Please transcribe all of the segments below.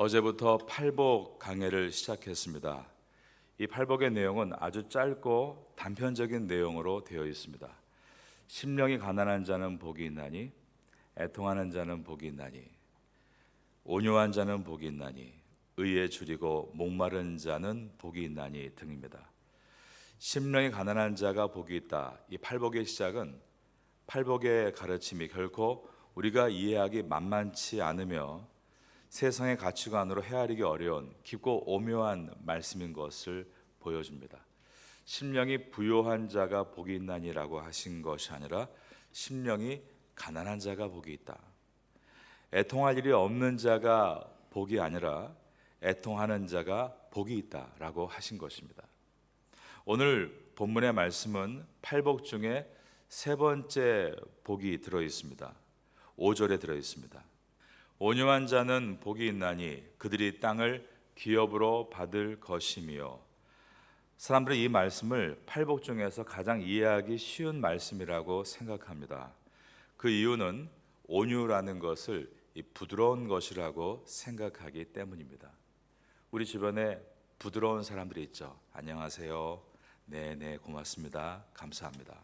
어제부터 팔복 강해를 시작했습니다. 이 팔복의 내용은 아주 짧고 단편적인 내용으로 되어 있습니다. 심령이 가난한 자는 복이 있나니, 애통하는 자는 복이 있나니, 온유한 자는 복이 있나니, 의에 줄이고 목마른 자는 복이 있나니 등입니다. 심령이 가난한 자가 복이 있다. 이 팔복의 시작은 팔복의 가르침이 결코 우리가 이해하기 만만치 않으며 세상의 가치관으로 헤아리기 어려운 깊고 오묘한 말씀인 것을 보여줍니다. 심령이 부요한 자가 복이 있나니라고 하신 것이 아니라 심령이 가난한 자가 복이 있다. 애통할 일이 없는 자가 복이 아니라 애통하는 자가 복이 있다라고 하신 것입니다. 오늘 본문의 말씀은 팔복 중에 세 번째 복이 들어 있습니다. 5절에 들어 있습니다. 온유한 자는 복이 있나니 그들이 땅을 기업으로 받을 것이며. 사람들은 이 말씀을 팔복 중에서 가장 이해하기 쉬운 말씀이라고 생각합니다. 그 이유는 온유라는 것을 이 부드러운 것이라고 생각하기 때문입니다. 우리 주변에 부드러운 사람들이 있죠. 안녕하세요. 네네, 고맙습니다. 감사합니다.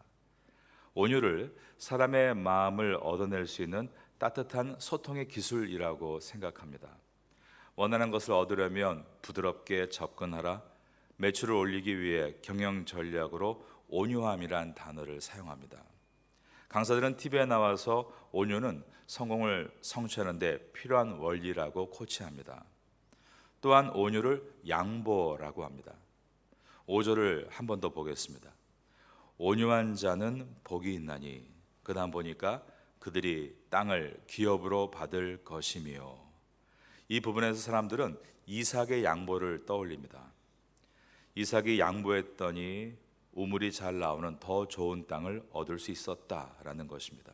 온유를 사람의 마음을 얻어낼 수 있는 따뜻한 소통의 기술이라고 생각합니다. 원하는 것을 얻으려면 부드럽게 접근하라. 매출을 올리기 위해 경영 전략으로 온유함이란 단어를 사용합니다. 강사들은 TV에 나와서 온유는 성공을 성취하는 데 필요한 원리라고 코치합니다. 또한 온유를 양보라고 합니다. 5절을 한 번 더 보겠습니다. 온유한 자는 복이 있나니, 그 다음 보니까 그들이 땅을 기업으로 받을 것이며. 이 부분에서 사람들은 이삭의 양보를 떠올립니다. 이삭이 양보했더니 우물이 잘 나오는 더 좋은 땅을 얻을 수 있었다라는 것입니다.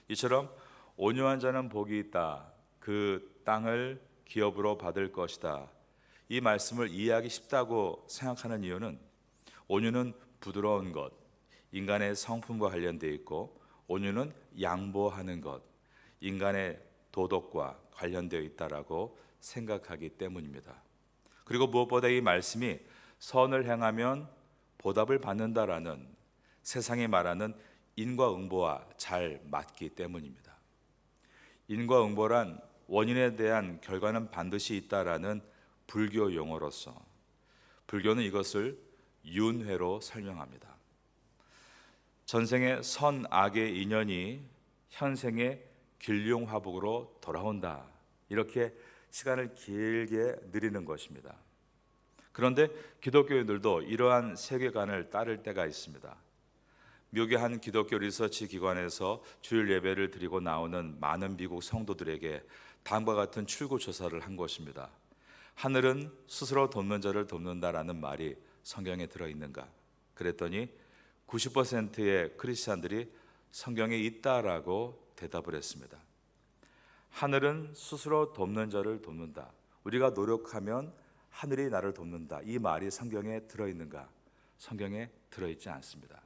이처럼 온유한 자는 복이 있다. 그 땅을 기업으로 받을 것이다. 이 말씀을 이해하기 쉽다고 생각하는 이유는 온유는 부드러운 것, 인간의 성품과 관련되어 있고, 온유는 양보하는 것, 인간의 도덕과 관련되어 있다라고 생각하기 때문입니다. 그리고 무엇보다 이 말씀이 선을 행하면 보답을 받는다라는 세상이 말하는 인과응보와 잘 맞기 때문입니다. 인과응보란 원인에 대한 결과는 반드시 있다라는 불교 용어로서 불교는 이것을 윤회로 설명합니다. 전생의 선악의 인연이 현생의 길흉화복으로 돌아온다. 이렇게 시간을 길게 느리는 것입니다. 그런데 기독교인들도 이러한 세계관을 따를 때가 있습니다. 미국의 한 기독교 리서치 기관에서 주일 예배를 드리고 나오는 많은 미국 성도들에게 다음과 같은 출구 조사를 한 것입니다. 하늘은 스스로 돕는 자를 돕는다라는 말이 성경에 들어있는가? 그랬더니 90%의 크리스찬들이 성경에 있다라고 대답을 했습니다. 하늘은 스스로 돕는 자를 돕는다. 우리가 노력하면 하늘이 나를 돕는다. 이 말이 성경에 들어있는가? 성경에 들어있지 않습니다.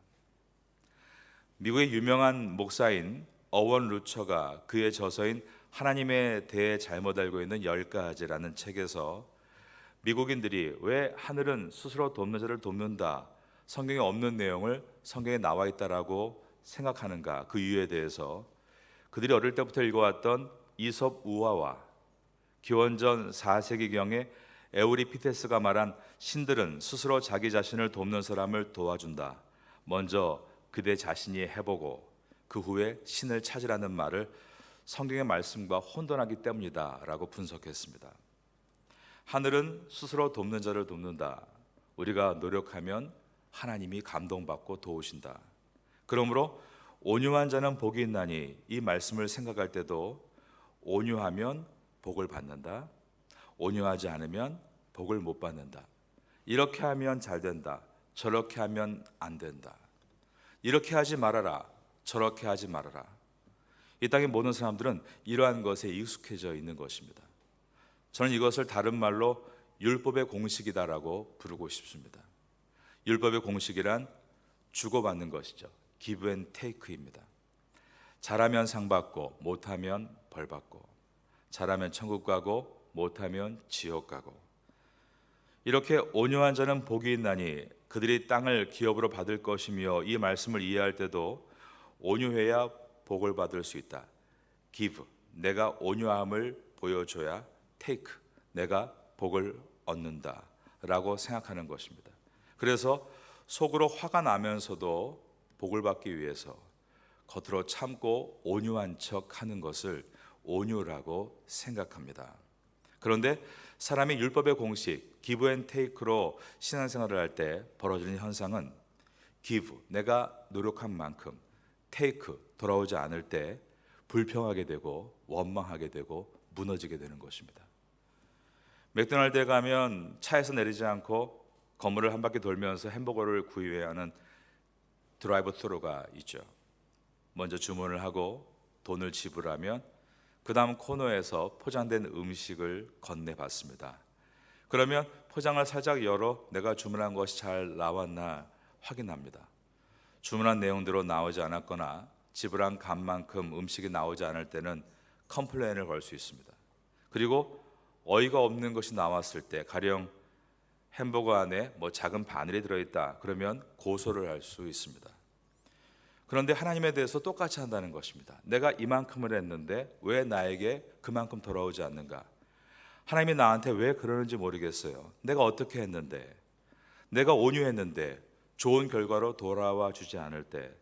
미국의 유명한 목사인 어원 루처가 그의 저서인 하나님에 대해 잘못 알고 있는 10가지라는 책에서 미국인들이 왜 하늘은 스스로 돕는 자를 돕는다, 성경에 없는 내용을 성경에 나와 있다라고 생각하는가, 그 이유에 대해서 그들이 어릴 때부터 읽어왔던 이솝 우화와 기원전 4세기경에 에우리피테스가 말한 신들은 스스로 자기 자신을 돕는 사람을 도와준다. 먼저 그대 자신이 해보고 그 후에 신을 찾으라는 말을 성경의 말씀과 혼돈하기 때문이다 라고 분석했습니다. 하늘은 스스로 돕는 자를 돕는다. 우리가 노력하면 하나님이 감동받고 도우신다. 그러므로 온유한 자는 복이 있나니, 이 말씀을 생각할 때도 온유하면 복을 받는다, 온유하지 않으면 복을 못 받는다, 이렇게 하면 잘 된다, 저렇게 하면 안 된다, 이렇게 하지 말아라, 저렇게 하지 말아라. 이 땅의 모든 사람들은 이러한 것에 익숙해져 있는 것입니다. 저는 이것을 다른 말로 율법의 공식이다라고 부르고 싶습니다. 율법의 공식이란 주고받는 것이죠. give and take입니다. 잘하면 상 받고 못하면 벌 받고, 잘하면 천국 가고 못하면 지옥 가고. 이렇게 온유한 자는 복이 있나니 그들이 땅을 기업으로 받을 것이며, 이 말씀을 이해할 때도 온유해야 복을 받을 수 있다. give, 내가 온유함을 보여줘야 take, 내가 복을 얻는다 라고 생각하는 것입니다. 그래서 속으로 화가 나면서도 복을 받기 위해서 겉으로 참고 온유한 척 하는 것을 온유라고 생각합니다. 그런데 사람이 율법의 공식 give and take로 신앙생활을 할 때 벌어지는 현상은 give, 내가 노력한 만큼, take, 돌아오지 않을 때 불평하게 되고 원망하게 되고 무너지게 되는 것입니다. 맥도날드에 가면 차에서 내리지 않고 건물을 한 바퀴 돌면서 햄버거를 구입해야 하는 드라이브 스루가 있죠. 먼저 주문을 하고 돈을 지불하면 그 다음 코너에서 포장된 음식을 건네받습니다. 그러면 포장을 살짝 열어 내가 주문한 것이 잘 나왔나 확인합니다. 주문한 내용대로 나오지 않았거나 지불한 값만큼 음식이 나오지 않을 때는 컴플레인을 걸 수 있습니다. 그리고 어이가 없는 것이 나왔을 때, 가령 햄버거 안에 작은 바늘이 들어있다 그러면 고소를 할 수 있습니다. 그런데 하나님에 대해서 똑같이 한다는 것입니다. 내가 이만큼을 했는데 왜 나에게 그만큼 돌아오지 않는가? 하나님이 나한테 왜 그러는지 모르겠어요. 내가 어떻게 했는데, 내가 온유했는데 좋은 결과로 돌아와 주지 않을 때,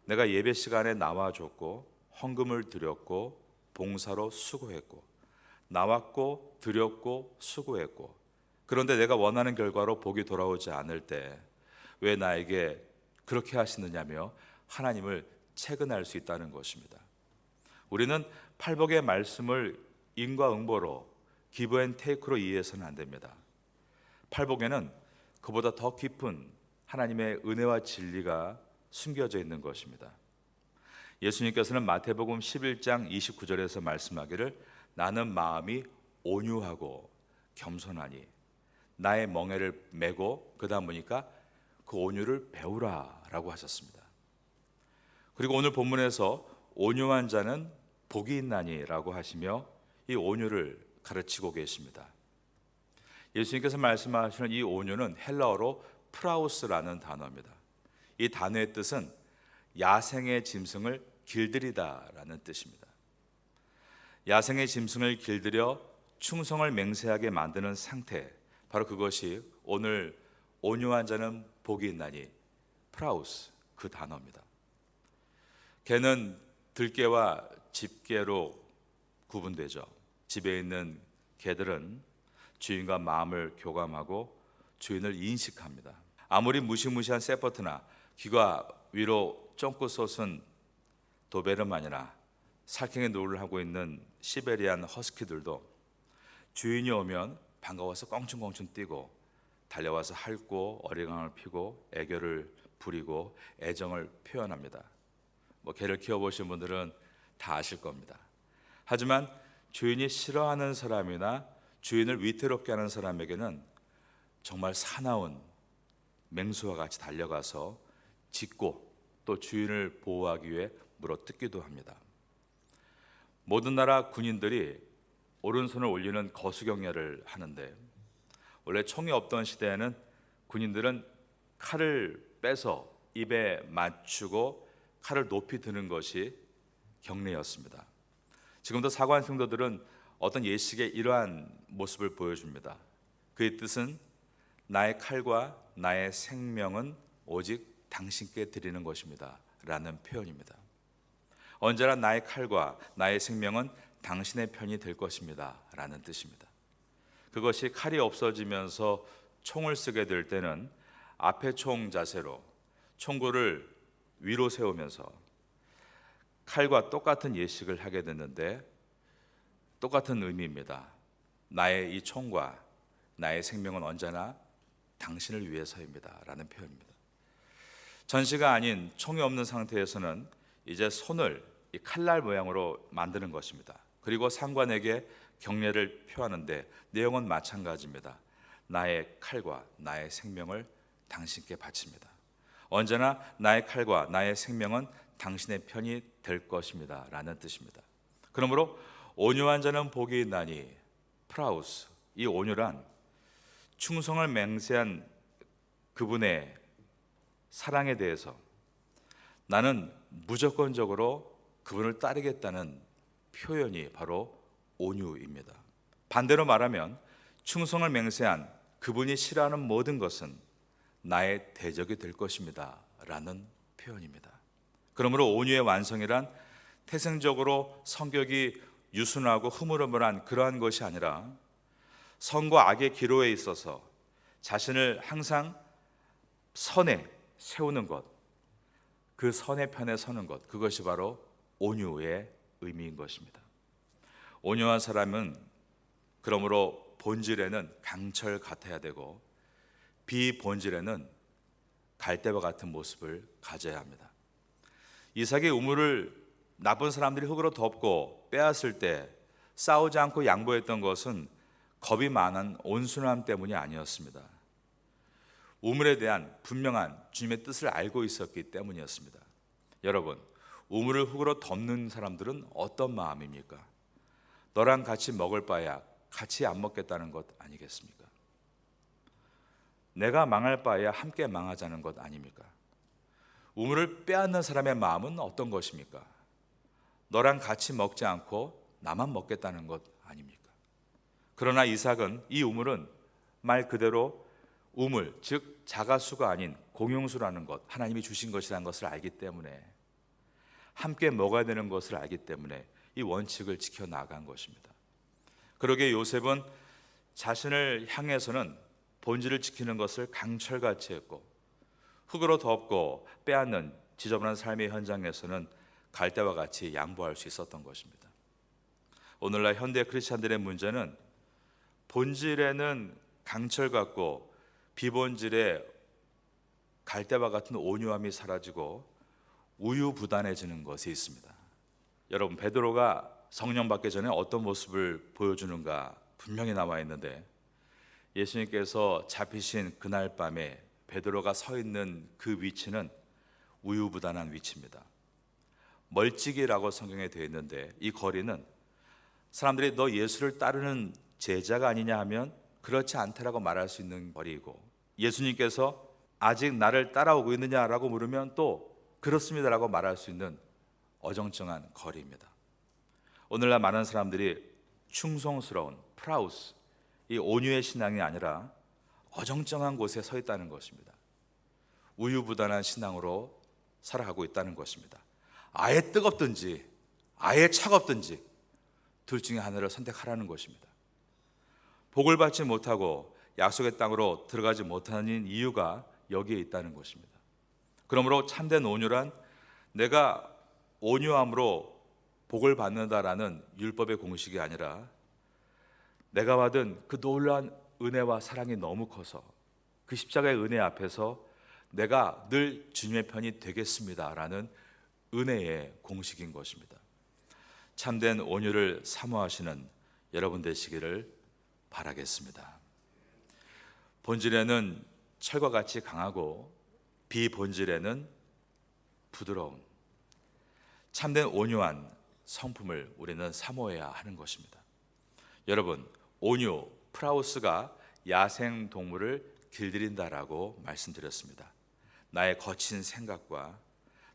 내가 예배 시간에 나와줬고 헌금을 드렸고 봉사로 수고했고 나왔고 드렸고 수고했고, 그런데 내가 원하는 결과로 복이 돌아오지 않을 때 왜 나에게 그렇게 하시느냐며 하나님을 채근할 수 있다는 것입니다. 우리는 팔복의 말씀을 인과응보로 give and take로 이해해서는 안 됩니다. 팔복에는 그보다 더 깊은 하나님의 은혜와 진리가 숨겨져 있는 것입니다. 예수님께서는 마태복음 11장 29절에서 말씀하기를 나는 마음이 온유하고 겸손하니 나의 멍에를 메고, 그 다음 보니까 그 온유를 배우라 라고 하셨습니다. 그리고 오늘 본문에서 온유한 자는 복이 있나니 라고 하시며 이 온유를 가르치고 계십니다. 예수님께서 말씀하시는 이 온유는 헬라어로 프라우스라는 단어입니다. 이 단어의 뜻은 야생의 짐승을 길들이다 라는 뜻입니다. 야생의 짐승을 길들여 충성을 맹세하게 만드는 상태, 바로 그것이 오늘 온유한 자는 복이 있나니 프라우스, 그 단어입니다. 개는 들개와 집개로 구분되죠. 집에 있는 개들은 주인과 마음을 교감하고 주인을 인식합니다. 아무리 무시무시한 세퍼트나 귀가 위로 쫑긋 솟은 도베르만이나 살쾡이 노를 하고 있는 시베리안 허스키들도 주인이 오면 반가워서 껑충껑충 뛰고 달려와서 핥고 어리광을 피고 애교를 부리고 애정을 표현합니다. 개를 키워보신 분들은 다 아실 겁니다. 하지만 주인이 싫어하는 사람이나 주인을 위태롭게 하는 사람에게는 정말 사나운 맹수와 같이 달려가서 짖고 또 주인을 보호하기 위해 물어뜯기도 합니다. 모든 나라 군인들이 오른손을 올리는 거수경례를 하는데, 원래 총이 없던 시대에는 군인들은 칼을 빼서 입에 맞추고 칼을 높이 드는 것이 경례였습니다. 지금도 사관 성도들은 어떤 예식의 이러한 모습을 보여줍니다. 그의 뜻은 나의 칼과 나의 생명은 오직 당신께 드리는 것입니다 라는 표현입니다. 언제나 나의 칼과 나의 생명은 당신의 편이 될 것입니다 라는 뜻입니다. 그것이 칼이 없어지면서 총을 쓰게 될 때는 앞에 총 자세로 총구를 위로 세우면서 칼과 똑같은 예식을 하게 됐는데, 똑같은 의미입니다. 나의 이 총과 나의 생명은 언제나 당신을 위해서입니다 라는 표현입니다. 전시가 아닌 총이 없는 상태에서는 이제 손을 이 칼날 모양으로 만드는 것입니다. 그리고 상관에게 경례를 표하는데 내용은 마찬가지입니다. 나의 칼과 나의 생명을 당신께 바칩니다. 언제나 나의 칼과 나의 생명은 당신의 편이 될 것입니다 라는 뜻입니다. 그러므로 온유한 자는 복이 있나니 프라우스, 이 온유란 충성을 맹세한 그분의 사랑에 대해서 나는 무조건적으로 그분을 따르겠다는 표현이 바로 온유입니다. 반대로 말하면 충성을 맹세한 그분이 싫어하는 모든 것은 나의 대적이 될 것입니다 라는 표현입니다. 그러므로 온유의 완성이란 태생적으로 성격이 유순하고 흐물흐물한 그러한 것이 아니라 선과 악의 기로에 있어서 자신을 항상 선에 세우는 것, 그 선의 편에 서는 것, 그것이 바로 온유의 의미인 것입니다. 온유한 사람은 그러므로 본질에는 강철 같아야 되고 비본질에는 갈대와 같은 모습을 가져야 합니다. 이삭의 우물을 나쁜 사람들이 흙으로 덮고 빼앗을 때 싸우지 않고 양보했던 것은 겁이 많은 온순함 때문이 아니었습니다. 우물에 대한 분명한 주님의 뜻을 알고 있었기 때문이었습니다. 여러분, 우물을 흙으로 덮는 사람들은 어떤 마음입니까? 너랑 같이 먹을 바야 같이 안 먹겠다는 것 아니겠습니까? 내가 망할 바야 함께 망하자는 것 아닙니까? 우물을 빼앗는 사람의 마음은 어떤 것입니까? 너랑 같이 먹지 않고 나만 먹겠다는 것 아닙니까? 그러나 이삭은 이 우물은 말 그대로 우물, 즉 자가수가 아닌 공용수라는 것, 하나님이 주신 것이라는 것을 알기 때문에, 함께 먹어야 되는 것을 알기 때문에 이 원칙을 지켜나간 것입니다. 그러기에 요셉은 자신을 향해서는 본질을 지키는 것을 강철같이 했고, 흙으로 덮고 빼앗는 지저분한 삶의 현장에서는 갈대와 같이 양보할 수 있었던 것입니다. 오늘날 현대 크리스찬들의 문제는 본질에는 강철 같고 비본질에 갈대와 같은 온유함이 사라지고 우유부단해지는 것이 있습니다. 여러분, 베드로가 성령 받기 전에 어떤 모습을 보여주는가 분명히 나와 있는데, 예수님께서 잡히신 그날 밤에 베드로가 서 있는 그 위치는 우유부단한 위치입니다. 멀찍이라고 성경에 되어 있는데, 이 거리는 사람들이 너 예수를 따르는 제자가 아니냐 하면 그렇지 않다라고 말할 수 있는 거리이고, 예수님께서 아직 나를 따라오고 있느냐라고 물으면 또 그렇습니다라고 말할 수 있는 어정쩡한 거리입니다. 오늘날 많은 사람들이 충성스러운 프라우스, 이 온유의 신앙이 아니라 어정쩡한 곳에 서 있다는 것입니다. 우유부단한 신앙으로 살아가고 있다는 것입니다. 아예 뜨겁든지 아예 차갑든지 둘 중에 하나를 선택하라는 것입니다. 복을 받지 못하고 약속의 땅으로 들어가지 못하는 이유가 여기에 있다는 것입니다. 그러므로 참된 온유란 내가 온유함으로 복을 받는다라는 율법의 공식이 아니라, 내가 받은 그 놀라운 은혜와 사랑이 너무 커서 그 십자가의 은혜 앞에서 내가 늘 주님의 편이 되겠습니다라는 은혜의 공식인 것입니다. 참된 온유를 사모하시는 여러분 되시기를 바라겠습니다. 본질에는 철과 같이 강하고 비본질에는 부드러운 참된 온유한 성품을 우리는 사모해야 하는 것입니다. 여러분, 온유, 프라우스가 야생 동물을 길들인다라고 말씀드렸습니다. 나의 거친 생각과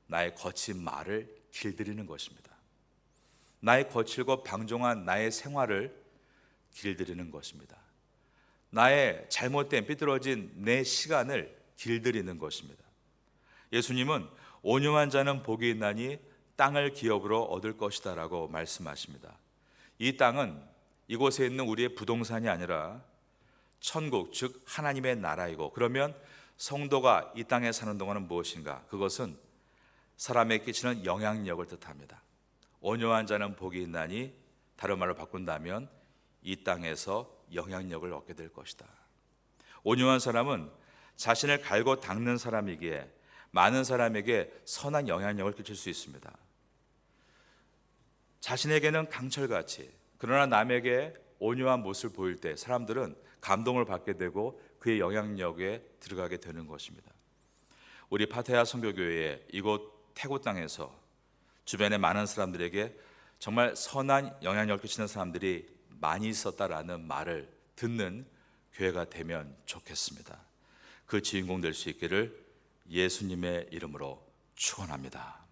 나의 거친 말을 길들이는 것입니다. 나의 거칠고 방종한 나의 생활을 길들이는 것입니다. 나의 잘못된 삐뚤어진 내 시간을 길들이는 것입니다. 예수님은 온유한 자는 복이 있나니 땅을 기업으로 얻을 것이다 라고 말씀하십니다. 이 땅은 이곳에 있는 우리의 부동산이 아니라 천국, 즉 하나님의 나라이고, 그러면 성도가 이 땅에 사는 동안은 무엇인가? 그것은 사람에 끼치는 영향력을 뜻합니다. 온유한 자는 복이 있나니, 다른 말로 바꾼다면 이 땅에서 영향력을 얻게 될 것이다. 온유한 사람은 자신을 갈고 닦는 사람이기에 많은 사람에게 선한 영향력을 끼칠 수 있습니다. 자신에게는 강철같이, 그러나 남에게 온유한 모습을 보일 때 사람들은 감동을 받게 되고 그의 영향력에 들어가게 되는 것입니다. 우리 파타야 선교교회 이곳 태국 땅에서 주변의 많은 사람들에게 정말 선한 영향력을 끼치는 사람들이 많이 있었다라는 말을 듣는 교회가 되면 좋겠습니다. 그 주인공 될 수 있기를 예수님의 이름으로 축원합니다.